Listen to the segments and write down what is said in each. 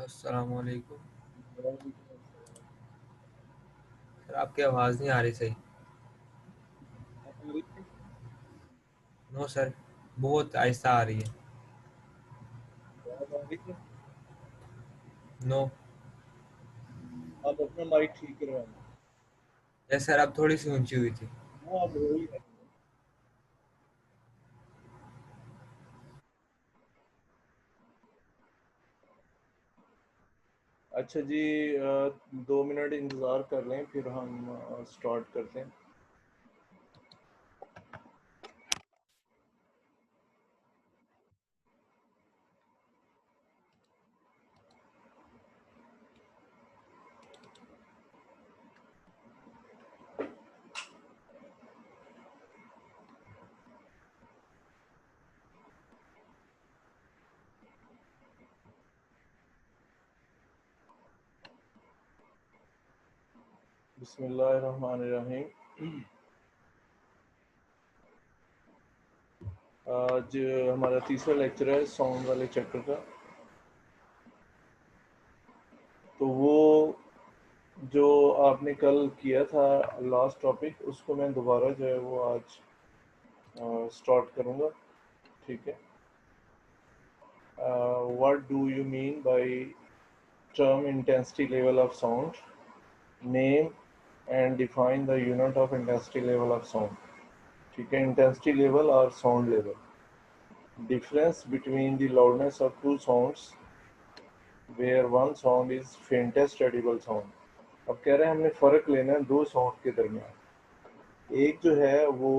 अस्सलाम वालेकुम। सर आपकी आवाज़ नहीं आ रही सही। नो सर, बहुत आहिस्ता आ रही है। नो। आप अपना माइक ठीक करवाएं। यस सर, अब थोड़ी सी ऊंची हुई थी। हाँ, अब हो ही है। अच्छा जी, 2 मिनट इंतज़ार कर लें, फिर हम स्टार्ट करते हैं। बिस्मिल्लाहिर्रहमानिर्रहीम। आज हमारा तीसरा लेक्चर है साउंड वाले चैप्टर का। तो वो जो आपने कल किया था लास्ट टॉपिक, उसको मैं दोबारा जो है वो आज स्टार्ट करूँगा। ठीक है। What do you mean by term intensity level of sound? Name and define the unit of intensity level of sound. ठीक है, intensity level और sound level. Difference between the loudness of two sounds where one sound is faintest audible sound. अब कह रहे हैं हमने फ़र्क लेना है दो साउंड के दरमियान। एक जो है वो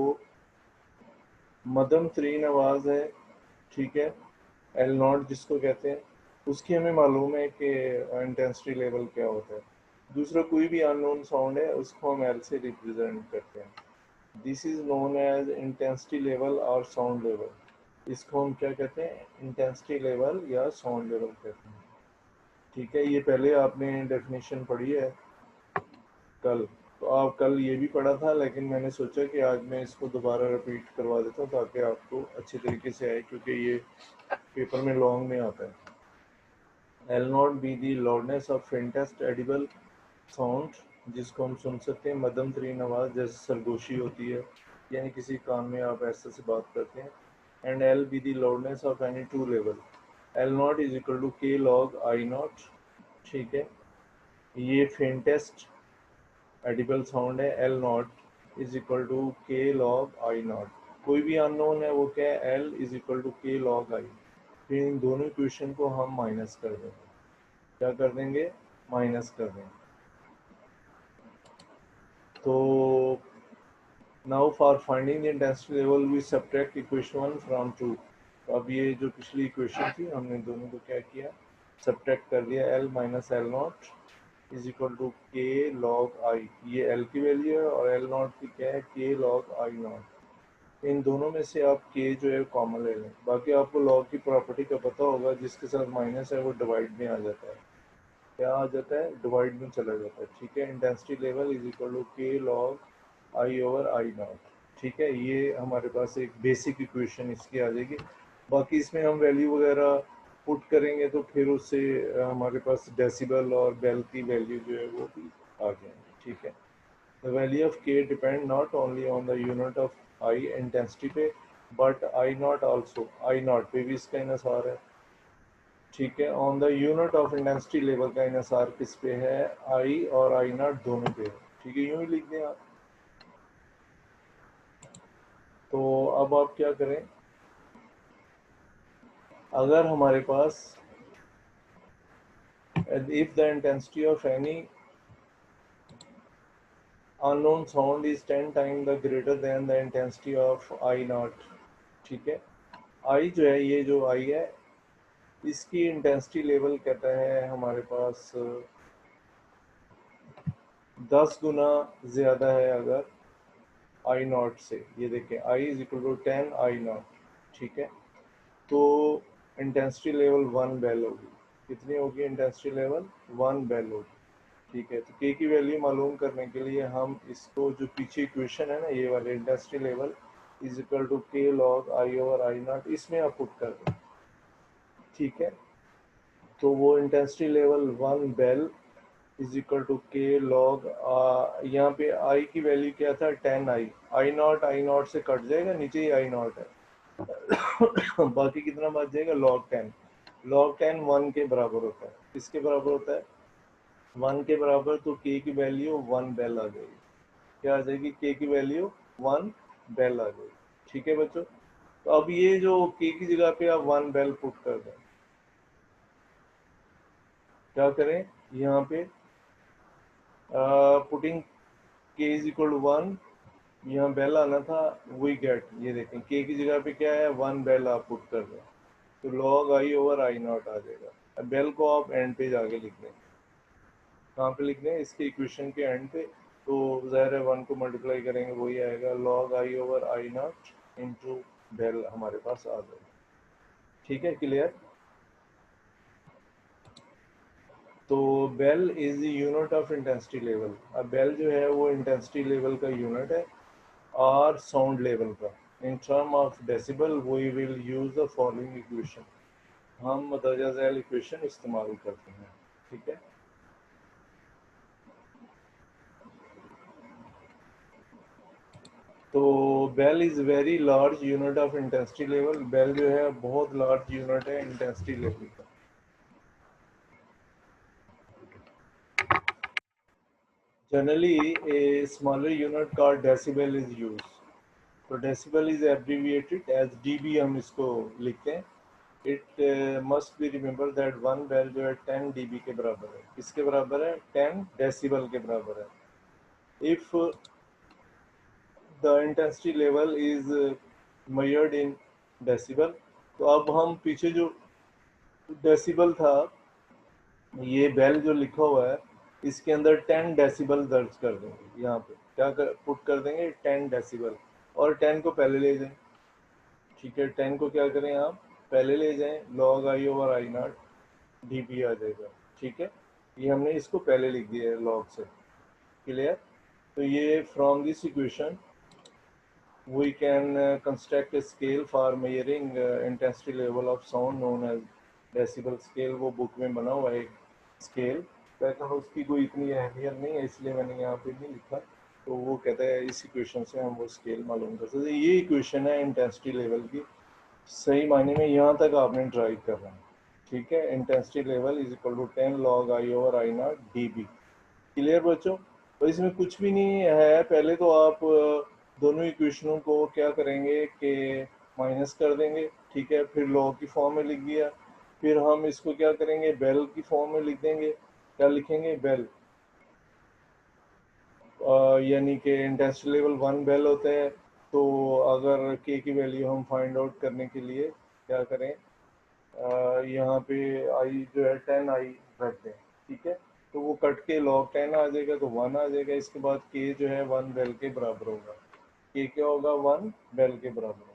मध्यम तरीन आवाज़ है, ठीक है, एल नॉट जिसको कहते हैं, उसकी हमें मालूम है कि इंटेंसिटी लेवल क्या होता है। दूसरा कोई भी अननोन साउंड है, उसको हम एल से रिप्रेजेंट करते हैं। This is known as intensity level और साउंड लेवल। इसको हम क्या कहते हैं, इंटेंसिटी लेवल या साउंड लेवल कहते हैं। ठीक है, ये पहले आपने डेफिनेशन पढ़ी है कल। तो आप कल ये भी पढ़ा था, लेकिन मैंने सोचा कि आज मैं इसको दोबारा रिपीट करवा देता हूँ ताकि आपको अच्छे तरीके से आए, क्योंकि ये पेपर में लॉन्ग में आता है। L not be the loudness of faintest audible sound, जिसको हम सुन सकते हैं मध्यम तरीन आवाज़, जैसे सरगोशी होती है, यानी किसी काम में आप ऐसे से बात करते हैं। And L B the loudness of any two level. L not is equal to K log I not. ठीक है, ये फेंटेस्ट एडिबल साउंड है। L not is equal to K log I not. कोई भी अननोन है वो क्या है, L is equal to K log I. फिर इन दोनों इक्वेशन को हम माइनस कर देंगे। क्या कर देंगे, माइनस कर देंगे। तो now for finding the intensity level we subtract equation 1 from 2। तो अब ये जो पिछली इक्वेशन थी, हमने दोनों को क्या किया, सब्ट्रैक्ट कर दिया। L minus L not is equal to K log I. ये एल की वैल्यू है और एल नॉट की क्या है, के लॉग आई नॉट। इन दोनों में से आप के जो है कॉमन ले लें। बाकी आपको लॉग की प्रॉपर्टी का पता होगा, जिसके साथ माइनस है वो डिवाइड में आ जाता है। क्या आ जाता है, डिवाइड में चला जाता है। ठीक है, intensity level is equal to K log I over I not. ठीक है, ये हमारे पास एक बेसिक इक्वेशन इसकी आ जाएगी। बाकी इसमें हम वैल्यू वगैरह पुट करेंगे तो फिर उससे हमारे पास डेसिबल और बेल की वैल्यू जो है वो भी आ जाएंगी। ठीक है, the value of K depend not only on the unit of I intensity पे, but I naught also. I naught पे भी इसका इन्हिसार है। ठीक है, on the unit of intensity level का इन्हिसार किस पे है, आई और आई नॉट दोनों पे है। ठीक है, यूं ही लिख दें आप। तो अब आप क्या करें, अगर हमारे पास if the intensity of any unknown sound is 10 time the greater than the intensity of I not. ठीक है, आई जो है, ये जो आई है, इसकी इंटेंसिटी लेवल कहता है हमारे पास 10 गुना ज़्यादा है अगर आई नॉट से। ये देखें, I is equal to 10 I not. ठीक है, तो इंटेंसिटी लेवल 1 बेल होगी। कितनी होगी इंटेंसिटी लेवल, 1 बेल होगी। ठीक है, तो के की वैल्यू मालूम करने के लिए हम इसको, जो पीछे इक्वेशन है ना ये वाले, intensity level is equal to K log I over I naught, इसमें आप पुट कर दें। ठीक है, तो वो intensity level 1 bel is equal to K log, यहाँ पे आई की वैल्यू क्या था 10 आई नॉट से कट जाएगा, नीचे ही आई नॉट है बाकी कितना बच जाएगा लॉग 10, लॉग 10 1 के बराबर होता है, किसके बराबर होता है 1 के बराबर, तो के की वैल्यू 1 बेल आ जाएगी, क्या आ जाएगी के की वैल्यू 1 बेल आ जाएगी। ठीक है बच्चों, तो अब ये जो के की जगह पे आप 1 बेल पुट कर दें, क्या करें यहाँ पे putting K is equal to 1, यहाँ बेल आना था, वी गेट, ये देखें के की जगह पे क्या है 1 बेल आप पुट कर दें, तो log I over I naught आ जाएगा। अब बेल को आप एंड पे जाके लिख दें, कहाँ पे लिख दें इसके इक्वेशन के एंड पे, तो ज़ाहिर है 1 को मल्टीप्लाई करेंगे वही आएगा, log I over I not into bel हमारे पास आ जाएगा। ठीक है, क्लियर। तो bel is unit of intensity level, अब बेल जो है वो इंटेंसिटी लेवल का यूनिट है और साउंड लेवल का। In term of decibel we will use the following equation, हम मदरजा झैल इक्वेशन इस्तेमाल करते हैं। ठीक है, तो bel is very large unit of intensity level, bel जो है बहुत लार्ज यूनिट है इंटेंसिटी लेवल का। Generally a smaller unit called decibel is use, तो decibel is abbreviated as dB, हम इसको लिखते हैं। It must be remember that 1 bel जो है 10 डीबी के बराबर है, किसके बराबर है 10 डेसिबल के बराबर है। If the intensity level is measured in decibel, तो अब हम पीछे जो डेसिबल था, ये बेल जो लिखा हुआ है इसके अंदर 10 डेसिबल दर्ज कर देंगे, यहाँ पे पुट कर देंगे 10 डेसिबल, और 10 को पहले ले जाएं। ठीक है, 10 को क्या करें आप पहले ले जाएं, log I over I not D P आ जाएगा। ठीक है, ये हमने इसको पहले लिख दिया है लॉग से, क्लियर। तो ये from this equation we can construct a scale for measuring intensity level of sound known as decibel scale। वो बुक में बना हुआ है एक स्केल, लेकिन उसकी कोई इतनी अहमियत नहीं है इसलिए मैंने यहाँ पे नहीं लिखा। तो वो कहता है इस इक्वेशन से हम वो स्केल मालूम कर सकते हैं। ये इक्वेशन है इंटेंसिटी लेवल की, सही मायने में यहाँ तक आपने ड्राइव करना है। ठीक है, intensity level is equal to 10 log I over I not D B. Clear बच्चों, तो इसमें कुछ भी नहीं है, पहले तो आप दोनों इक्वेशनों को क्या करेंगे कि माइनस कर देंगे। ठीक है, फिर लॉग की फॉर्म में लिख दिया, फिर हम इसको क्या करेंगे बेल की फॉर्म में लिख देंगे, क्या लिखेंगे बेल, यानी कि इंटेंसिटी लेवल 1 बेल होता है। तो अगर के की वैल्यू हम फाइंड आउट करने के लिए क्या करें, यहाँ पे आई जो है 10 आई रख दें। ठीक है, तो वो कट के लॉग 10 आ जाएगा, तो 1 आ जाएगा। इसके बाद के जो है 1 बेल के बराबर होगा, के क्या होगा 1 बेल के बराबर होगा।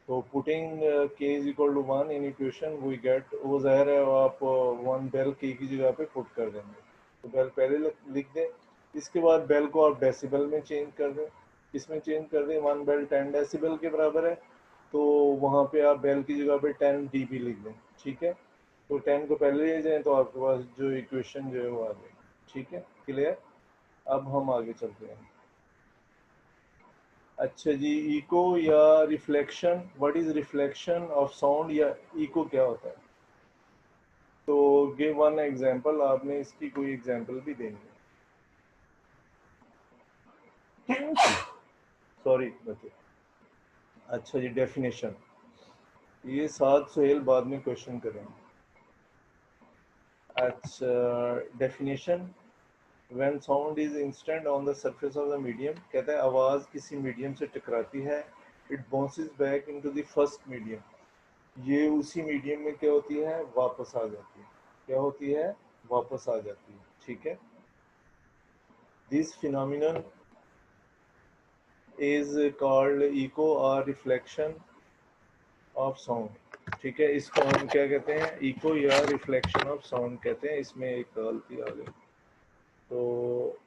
तो putting K is equal to 1 in equation we get, वो ज़ाहिर है आप 1 बेल के की जगह पे पुट कर देंगे, तो बेल पहले लिख दें। इसके बाद बेल को आप डेसिबल में चेंज कर दें, इसमें चेंज कर दें, 1 बेल 10 डेसिबल के बराबर है, तो वहाँ पे आप बेल की जगह पे 10 डीबी लिख दें। ठीक है, तो 10 को पहले ले जाएं तो आपके पास जो इक्वेशन जो है वो आ जाएगी। ठीक है, क्लियर। अब हम आगे चलते हैं। अच्छा जी, इको या reflection, what is reflection of sound, या इको क्या होता है। तो गिव वन एग्जांपल, आपने इसकी कोई एग्जांपल भी देंगे। सॉरी बच्चे। अच्छा जी, डेफिनेशन, ये 7 सुहेल बाद में क्वेश्चन करेंगे। अच्छा, definition, when sound is instant on the surface of the medium, कहता है आवाज़ किसी मीडियम से टकराती है, it bounces back into the first medium, ये उसी मीडियम में क्या होती है वापस आ जाती है, क्या होती है वापस आ जाती है। ठीक है, this phenomenon is called echo और रिफ्लेक्शन ऑफ साउंड। ठीक है, इसको हम क्या कहते हैं इको या रिफ्लेक्शन ऑफ साउंड कहते हैं। इसमें एक गलती आ गई, तो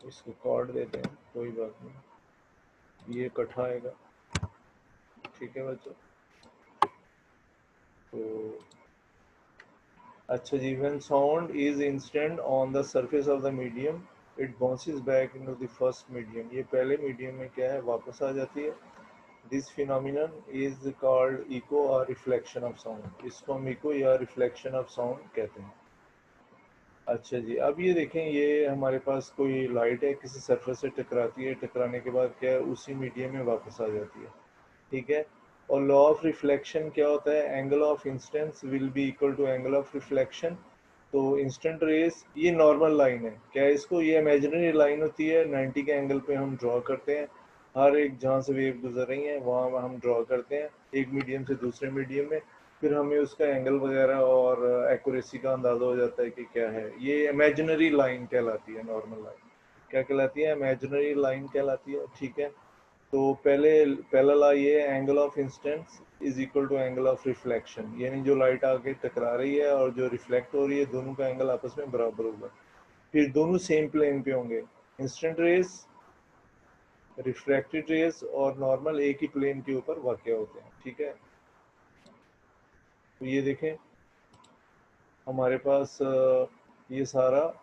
इसको कॉर्ड देते हैं, कोई बात नहीं, ये इकट्ठा आएगा। ठीक है बच्चों, तो अच्छा जी, when sound is instant on the surface of the medium, it bounces back into the first medium. ये पहले मीडियम में क्या है, वापस आ जाती है. This phenomenon is called echo or reflection of sound. इसको हम echo या reflection of sound कहते हैं. अच्छा जी, अब ये देखें, ये हमारे पास कोई लाइट है, किसी सरफेस से टकराती है, टकराने के बाद क्या है, उसी मीडियम में वापस आ जाती है. ठीक है. और लॉ ऑफ रिफ्लेक्शन क्या होता है, angle of instance will be equal to angle of reflection. तो इंस्टेंट रेस, ये नॉर्मल लाइन है, क्या है इसको, ये इमेजिनरी लाइन होती है, 90 के एंगल पे हम ड्रॉ करते हैं. हर एक जहाँ से वेव गुजर रही है वहाँ हम ड्रॉ करते हैं, एक मीडियम से दूसरे मीडियम में. फिर हमें उसका एंगल वगैरह और एक्यूरेसी का अंदाज़ा हो जाता है कि क्या है. ये इमेजिनरी लाइन कहलाती है, नॉर्मल लाइन क्या कहलाती है, इमेजिनरी लाइन कहलाती है. ठीक है. तो पहला ला ये angle of instance is equal to angle of reflection, यानी जो लाइट आके टकरा रही है और जो रिफ्लेक्ट हो रही है, दोनों का एंगल आपस में बराबर होगा. फिर दोनों सेम प्लेन पे होंगे, इंस्टेंट रेस, रिफ्रैक्टेड रेस और नॉर्मल एक ही प्लेन के ऊपर वाक़ होते हैं. ठीक है. तो ये देखें, हमारे पास ये सारा,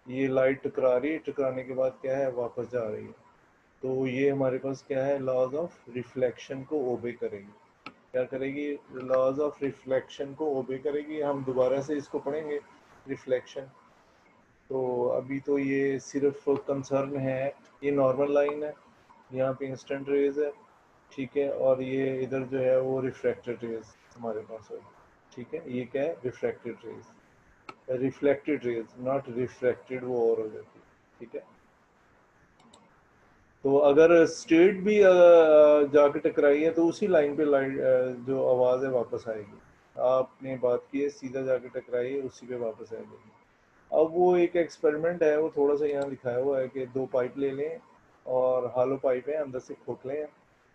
ये लाइट टकरा रही है, टकराने के बाद क्या है, वापस जा रही है. तो ये हमारे पास क्या है, लॉज ऑफ रिफ्लेक्शन को ओबे करेगी. क्या करेगी, लॉज ऑफ रिफ्लेक्शन को ओबे करेगी. हम दोबारा से इसको पढ़ेंगे, रिफ्लेक्शन. तो अभी तो ये सिर्फ कंसर्न है, ये नॉर्मल लाइन है, यहाँ पे इंस्टेंट रेज है. ठीक है. और ये इधर जो है वो रिफ्रैक्टेड रेज हमारे पास है. ठीक है. ये क्या है, refracted rays, reflected rays, not refracted, वो और हो जाती है. ठीक है. तो अगर स्ट्रेट भी जाके टकराई है तो उसी लाइन पे लाइट जो आवाज़ है वापस आएगी. आपने बात की है, सीधा जाके टकराई है, उसी पे वापस आएगी. अब वो एक एक्सपेरिमेंट है, वो थोड़ा सा यहाँ दिखाया हुआ है कि दो पाइप ले लें और हालो पाइप है, अंदर से खोखलें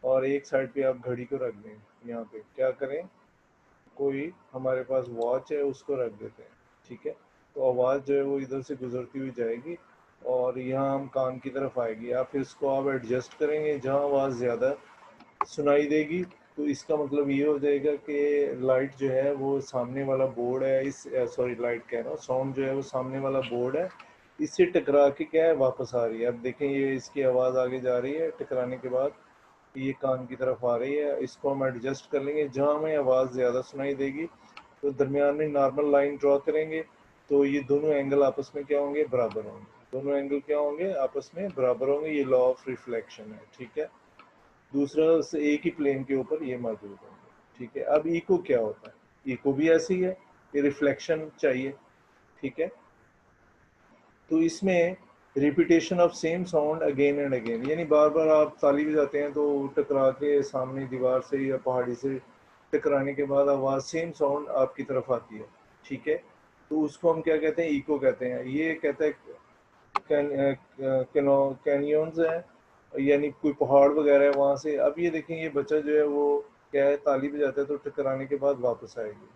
और एक साइड पे आप घड़ी को रख दें. यहाँ पे क्या करें, कोई हमारे पास वॉच है उसको रख देते हैं. ठीक है. तो आवाज़ जो है वो इधर से गुजरती हुई जाएगी और यहाँ हम कान की तरफ आएगी. या फिर इसको आप एडजस्ट करेंगे, जहाँ आवाज़ ज़्यादा सुनाई देगी तो इसका मतलब ये हो जाएगा कि लाइट जो है वो सामने वाला बोर्ड है, इस सॉरी लाइट कह रहा हूँ, साउंड जो है वो सामने वाला बोर्ड है, इससे टकरा के क्या है, वापस आ रही है. अब देखें, ये इसकी आवाज़ आगे जा रही है, टकराने के बाद ये कान की तरफ आ रही है. इसको हम एडजस्ट कर लेंगे, जहाँ हमें आवाज़ ज़्यादा सुनाई देगी तो दरमियान में नॉर्मल लाइन ड्रॉ करेंगे. तो ये दोनों एंगल आपस में क्या होंगे, बराबर होंगे. दोनों एंगल क्या होंगे, आपस में बराबर होंगे. ये लॉ ऑफ रिफ्लेक्शन है. ठीक है. दूसरा से एक ही प्लेन के ऊपर ये मौजूद होंगे. ठीक है. अब इको क्या होता है, इको भी ऐसी है, ये रिफ्लेक्शन चाहिए. ठीक है. तो इसमें repetition of same sound again and again, यानी बार बार आप ताली बजाते हैं तो टकरा के सामने दीवार से या पहाड़ी से टकराने के बाद आवाज़ सेम साउंड आपकी तरफ आती है. ठीक है. तो उसको हम क्या कहते हैं, इको कहते हैं. ये कहते हैं कैनियंस है, यानी कोई पहाड़ वगैरह है वहाँ से. अब ये देखें, ये बच्चा जो है वो क्या है, ताली बजाता है तो टकराने के बाद वापस आएगी.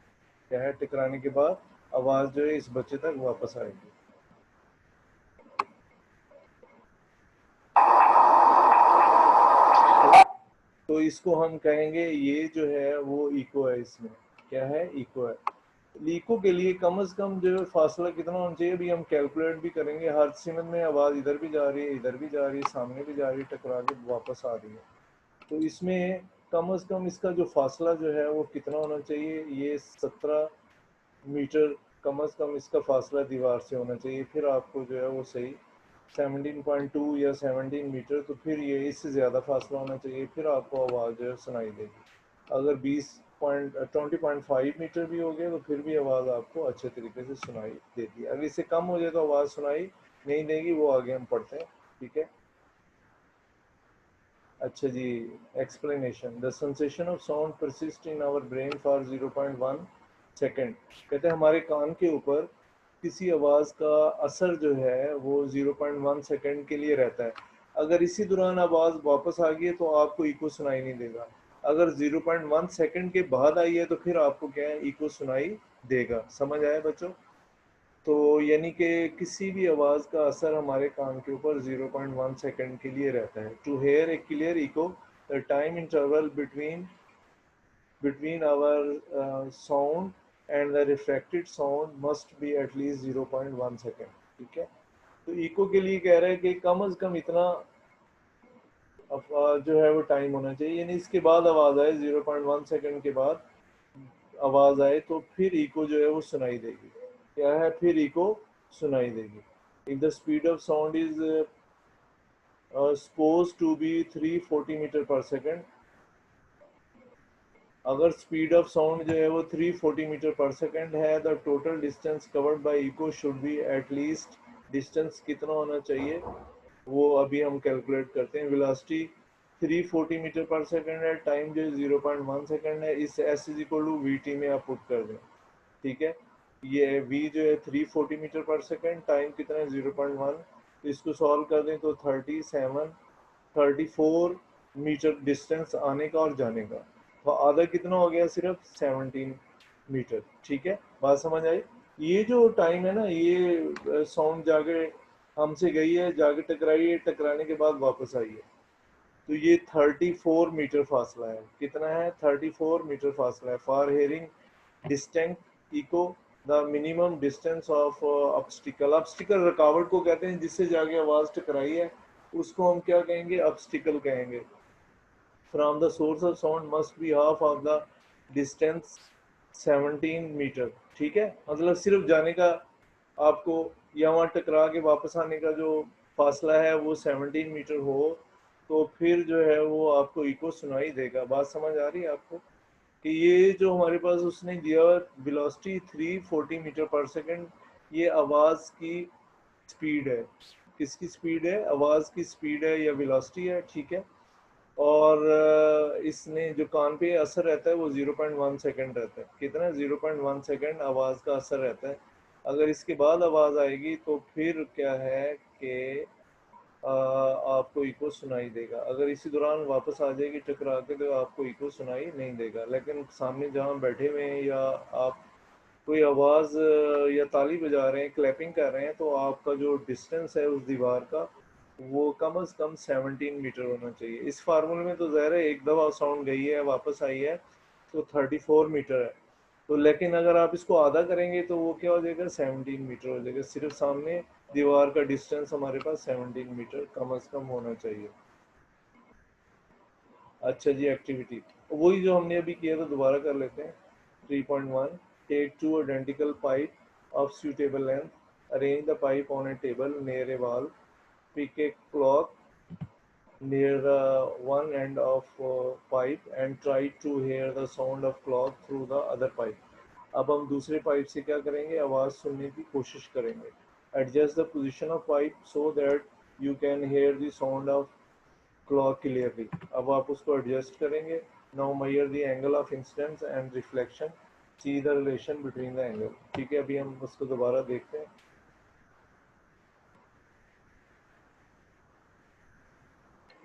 क्या है, टकराने के बाद आवाज़ जो है इस बच्चे तक वापस आएगी. तो इसको हम कहेंगे, ये जो है वो इको है. इसमें क्या है, इको है. इको के लिए कम से कम जो है फासला कितना होना चाहिए, अभी हम कैलकुलेट भी करेंगे. हर सिमत में आवाज़ इधर भी जा रही है, इधर भी जा रही है, सामने भी जा रही है, टकरा के वापस आ रही है. तो इसमें कम से कम इसका जो फासला जो है वो कितना होना चाहिए, ये 17 मीटर कम से कम इसका फासला दीवार से होना चाहिए. फिर आपको जो है वो सही 17.2 या 17 मीटर, तो फिर ये इससे ज़्यादा फासला होना चाहिए, फिर आपको आवाज़ जो है सुनाई देगी. अगर 20.5 मीटर भी हो गया तो फिर भी आवाज़ आपको अच्छे तरीके से सुनाई देती है. अगर इससे कम हो जाए तो आवाज़ सुनाई नहीं देगी, वो आगे हम पढ़ते हैं. ठीक है. अच्छा जी, explanation. The sensation of sound persist in our brain for 0.1 second. कहते हैं हमारे कान के ऊपर किसी आवाज़ का असर जो है वो 0.1 सेकेंड के लिए रहता है. अगर इसी दौरान आवाज़ वापस आ गई है तो आपको इको सुनाई नहीं देगा. अगर 0.1 सेकेंड के बाद आई है तो फिर आपको क्या है, इको सुनाई देगा. समझ आया बच्चों? तो यानी कि किसी भी आवाज़ का असर हमारे कान के ऊपर 0.1 सेकेंड के लिए रहता है. To hear a clear echo, the time interval between between our sound and the reflected sound must be at least 0.1 second, ठीक है। तो इको के लिए कह रहा है कि कम से कम इतना जो है वो टाइम होना चाहिए, यानी इसके बाद आवाज़ आए 0.1 सेकेंड के बाद आवाज़ आए तो फिर इको जो है वो सुनाई देगी। क्या है, फिर इको सुनाई देगी। If the speed of sound is suppose to be 340 meter per second, अगर स्पीड ऑफ साउंड जो है वो 340 मीटर पर सेकेंड है, the total distance covered by echo should be at least, distance कितना होना चाहिए वो अभी हम कैलकुलेट करते हैं। वेलोसिटी 340 मीटर पर सेकेंड है, टाइम जो है 0.1 सेकेंड है, इस S is equal to V T में आप पुट कर दें, ठीक है। ये v जो है 340 मीटर पर सेकेंड, टाइम कितना है 0.1, तो इसको सॉल्व कर दें तो 34 मीटर डिस्टेंस आने का और जाने का, तो आधा कितना हो गया, सिर्फ 17 मीटर, ठीक है। बात समझ आई। ये जो टाइम है ना, ये साउंड जाके हमसे गई है, जाके टकराई है, टकराने के बाद वापस आई है, तो ये 34 मीटर फासला है। कितना है, 34 मीटर फासला है। For hearing distinct echo the minimum distance of obstacle, obstacle रुकावट को कहते हैं जिससे जाके आवाज टकराई है, उसको हम क्या कहेंगे, ऑब्स्टिकल कहेंगे। From the source of sound must be half of the distance 17 meter, ठीक है। मतलब सिर्फ जाने का आपको या वहाँ टकरा के वापस आने का जो फासला है वो 17 मीटर हो, तो फिर जो है वो आपको इको सुनाई देगा। बात समझ आ रही है आपको कि ये जो हमारे पास उसने दिया वेलोसिटी 340 मीटर पर सेकंड, ये आवाज़ की स्पीड है। किसकी स्पीड है, आवाज़ की स्पीड है या वेलोसिटी है, ठीक है। और इसने जो कान पे असर रहता है वो 0.1 सेकेंड रहता है। कितना, 0.1 सेकेंड आवाज़ का असर रहता है। अगर इसके बाद आवाज़ आएगी तो फिर क्या है कि आपको इको सुनाई देगा। अगर इसी दौरान वापस आ जाएगी टकरा के तो आपको इको सुनाई नहीं देगा। लेकिन सामने जहाँ बैठे हुए हैं या आप कोई आवाज़ या ताली बजा रहे हैं, क्लैपिंग कर रहे हैं, तो आपका जो डिस्टेंस है उस दीवार का वो कम से कम 17 मीटर होना चाहिए। इस फार्मूले में तो ज़ाहिर है एक दफ़ा साउंड गई है वापस आई है तो 34 मीटर है, तो लेकिन अगर आप इसको आधा करेंगे तो वो क्या हो जाएगा, 17 मीटर हो जाएगा। सिर्फ सामने दीवार का डिस्टेंस हमारे पास 17 मीटर कम से कम होना चाहिए। अच्छा जी, एक्टिविटी वही जो हमने अभी किया था, दोबारा कर लेते हैं। 3.1, take two identical pipe of suitable length, arrange the pipe on a table near a wall, pick a clock near the one end of pipe and try to hear the sound of clock through the other pipe। अब हम दूसरे pipe से क्या करेंगे, आवाज़ सुनने की कोशिश करेंगे। Adjust the position of pipe so that you can here the sound of clock clearly. अब आप उसको एडजस्ट करेंगे। Now measure the angle of incidence and reflection, see the relation between the angle, ठीक है। अभी हम उसको दोबारा देखते हैं।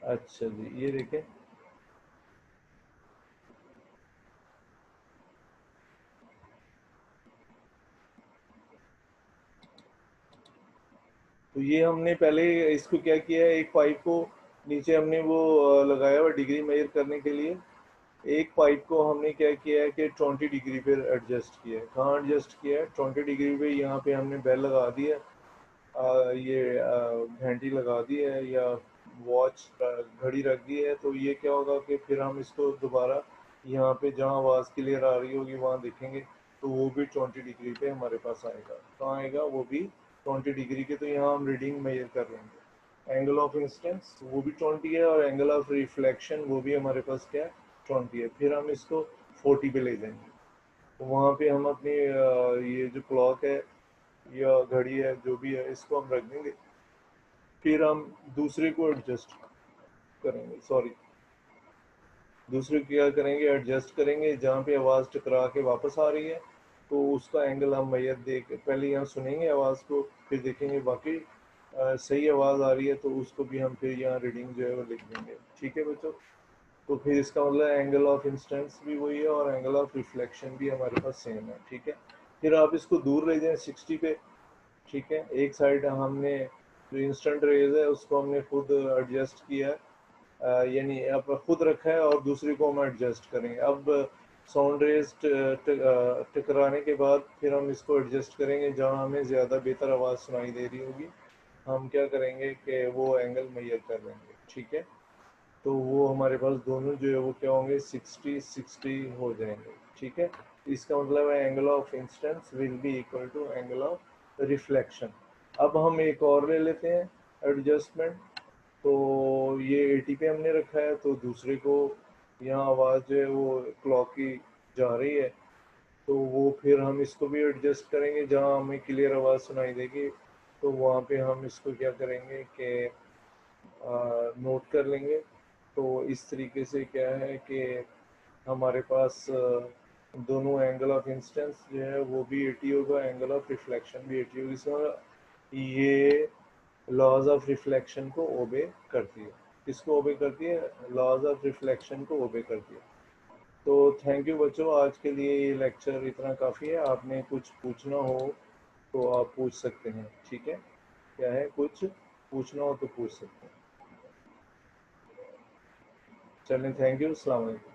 अच्छा जी, ये देखें, तो ये हमने पहले इसको क्या किया है, एक पाइप को नीचे हमने वो लगाया हुआ डिग्री मेजर करने के लिए। एक पाइप को हमने क्या किया है कि 20 डिग्री पे एडजस्ट किया है। कहाँ एडजस्ट किया है, 20 डिग्री पे। यहाँ पे हमने बेल लगा दी है, ये घंटी लगा दी है या वॉच घड़ी रख दी है। तो ये क्या होगा कि फिर हम इसको दोबारा यहाँ पे जहाँ आवाज़ क्लियर आ रही होगी वहाँ देखेंगे तो वो भी 20 डिग्री पे हमारे पास आएगा। कहाँ आएगा, वो भी 20 डिग्री के। तो यहाँ हम रीडिंग मेजर कर लेंगे। एंगल ऑफ इंसिडेंस वो भी 20 है और एंगल ऑफ रिफ्लेक्शन वो भी हमारे पास क्या है, 20 है। फिर हम इसको 40 पे ले जाएंगे, तो वहाँ पे हम अपनी ये जो क्लॉक है या घड़ी है जो भी है इसको हम रख देंगे। फिर हम दूसरे को एडजस्ट करेंगे, सॉरी दूसरे को क्या करेंगे, एडजस्ट करेंगे। जहाँ पे आवाज़ टकरा के वापस आ रही है तो उसका एंगल हम मैयर देख पहले यहाँ सुनेंगे आवाज़ को, फिर देखेंगे बाकी सही आवाज़ आ रही है तो उसको भी हम फिर यहाँ रीडिंग जो है वो लिख देंगे, ठीक है बच्चों। तो फिर इसका मतलब एंगल ऑफ इंस्टेंस भी वही है और एंगल ऑफ रिफ्लेक्शन भी हमारे पास सेम है, ठीक है। फिर आप इसको दूर ले जाएं 60 पे, ठीक है। एक साइड हमने जो इंस्टेंट रेज है उसको हमने खुद एडजस्ट किया है, यानी अब खुद रखा है और दूसरे को हम एडजस्ट करेंगे। अब साउंड रेज टकराने के बाद फिर हम इसको एडजस्ट करेंगे। जहाँ हमें ज़्यादा बेहतर आवाज़ सुनाई दे रही होगी हम क्या करेंगे कि वो एंगल मेजर कर लेंगे, ठीक है। तो वो हमारे पास दोनों जो है वो क्या होंगे, 60-60 हो जाएंगे, ठीक है। इसका मतलब है angle of incidence will be equal to angle of reflection. अब हम एक और ले लेते हैं एडजस्टमेंट। तो ये 80 पे हमने रखा है, तो दूसरे को यहाँ आवाज़ जो है वो क्लॉक की जा रही है, तो वो फिर हम इसको भी एडजस्ट करेंगे। जहाँ हमें क्लियर आवाज़ सुनाई देगी तो वहाँ पे हम इसको क्या करेंगे कि नोट कर लेंगे। तो इस तरीके से क्या है कि हमारे पास दोनों एंगल ऑफ इंसिडेंस जो है वो भी 80 होगा, एंगल ऑफ रिफ्लेक्शन भी 80 होगी। इसमें ये लॉज ऑफ रिफ्लेक्शन को ओबे करती है। किसको ओबे करती है? लॉज ऑफ रिफ्लेक्शन को ओबे करती है। तो थैंक यू बच्चों, आज के लिए ये लेक्चर इतना काफ़ी है। आपने कुछ पूछना हो तो आप पूछ सकते हैं, ठीक है। क्या है, कुछ पूछना हो तो पूछ सकते हैं। चलें, थैंक यू, अस्सलाम वालेकुम।